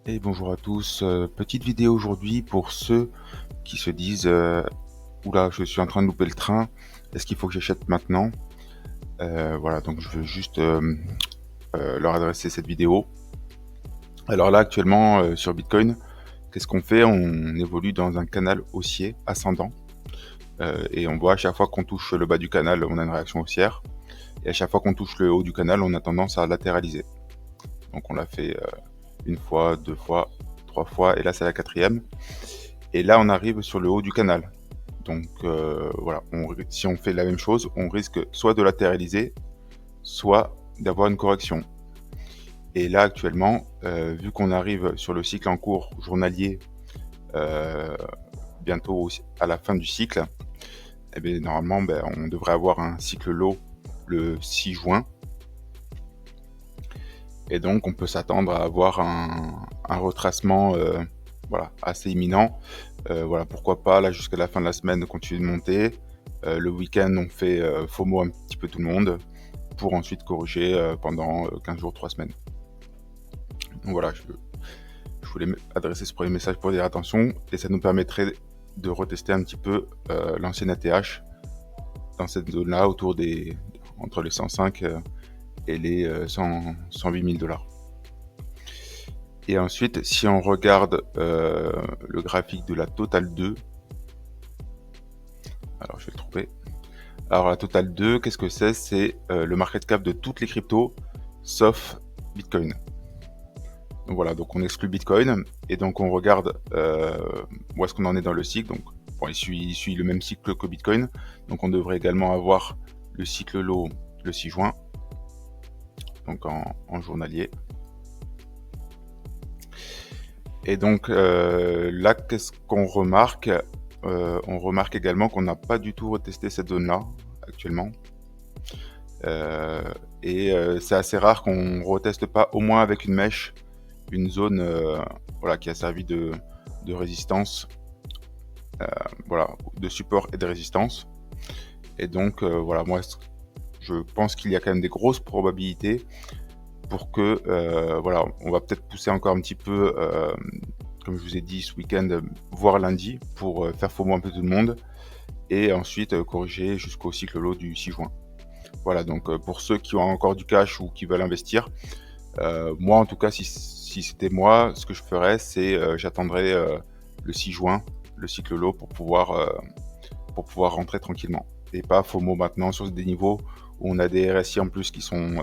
Et bonjour à tous, petite vidéo aujourd'hui pour ceux qui se disent oula, je suis en train de louper le train, est-ce qu'il faut que j'achète maintenant? Voilà, donc je veux juste leur adresser cette vidéo. Alors là, actuellement, sur Bitcoin, qu'est-ce qu'on fait? On évolue dans un canal haussier ascendant et on voit à chaque fois qu'on touche le bas du canal, on a une réaction haussière, et à chaque fois qu'on touche le haut du canal, on a tendance à latéraliser. Donc on l'a fait une fois, deux fois, trois fois, et là c'est la quatrième. Et là, on arrive sur le haut du canal. Donc voilà, si on fait la même chose, on risque soit de latéraliser, soit d'avoir une correction. Et là, actuellement, vu qu'on arrive sur le cycle en cours journalier, euh, bientôt à la fin du cycle, eh bien, normalement, on devrait avoir un cycle low le 6 juin. Et donc, on peut s'attendre à avoir un retracement voilà, assez imminent. Voilà, pourquoi pas, là, jusqu'à la fin de la semaine, continuer de monter. Le week-end, on fait FOMO un petit peu tout le monde pour ensuite corriger pendant 15 jours, 3 semaines. Donc voilà, je voulais adresser ce premier message pour dire attention, et ça nous permettrait de retester un petit peu l'ancienne ATH dans cette zone-là, entre les 105 et les 108 000 $. Et ensuite, si on regarde le graphique de la Total 2, alors je vais le trouver. Alors la Total 2, qu'est-ce que c'est? C'est le market cap de toutes les cryptos, sauf Bitcoin. Donc voilà, donc on exclut Bitcoin, et donc on regarde où est-ce qu'on en est dans le cycle. Donc bon, il suit le même cycle que Bitcoin, donc on devrait également avoir le cycle low le 6 juin, donc en journalier. Et donc là, qu'est-ce qu'on remarque? On remarque également qu'on n'a pas du tout retesté cette zone-là actuellement. C'est assez rare qu'on reteste pas au moins avec une mèche, une zone voilà, qui a servi de résistance, voilà, de support et de résistance. Et donc voilà, moi je pense qu'il y a quand même des grosses probabilités pour que voilà, on va peut-être pousser encore un petit peu, comme je vous ai dit ce week-end, voire lundi, pour faire FOMO un peu tout le monde, et ensuite corriger jusqu'au cycle low du 6 juin. Voilà, donc pour ceux qui ont encore du cash ou qui veulent investir, moi en tout cas, si c'était moi, ce que je ferais, c'est j'attendrai le 6 juin, le cycle low, pour pouvoir rentrer tranquillement. Et pas FOMO maintenant sur des niveaux où on a des RSI en plus qui sont,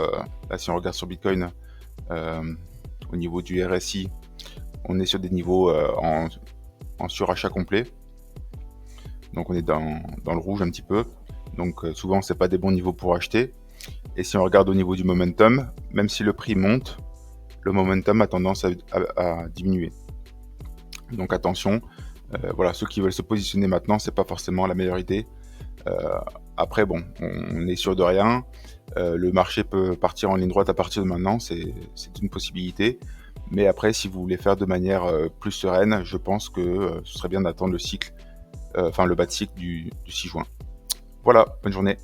là si on regarde sur Bitcoin, au niveau du RSI, on est sur des niveaux en surachat complet. Donc on est dans le rouge un petit peu. Donc souvent c'est pas des bons niveaux pour acheter. Et si on regarde au niveau du momentum, même si le prix monte, le momentum a tendance à diminuer. Donc attention, voilà, ceux qui veulent se positionner maintenant, c'est pas forcément la meilleure idée. Après bon, on est sûr de rien. Le marché peut partir en ligne droite à partir de maintenant, c'est une possibilité. Mais après, si vous voulez faire de manière plus sereine, je pense que ce serait bien d'attendre le cycle, enfin le bas de cycle du 6 juin. Voilà, bonne journée.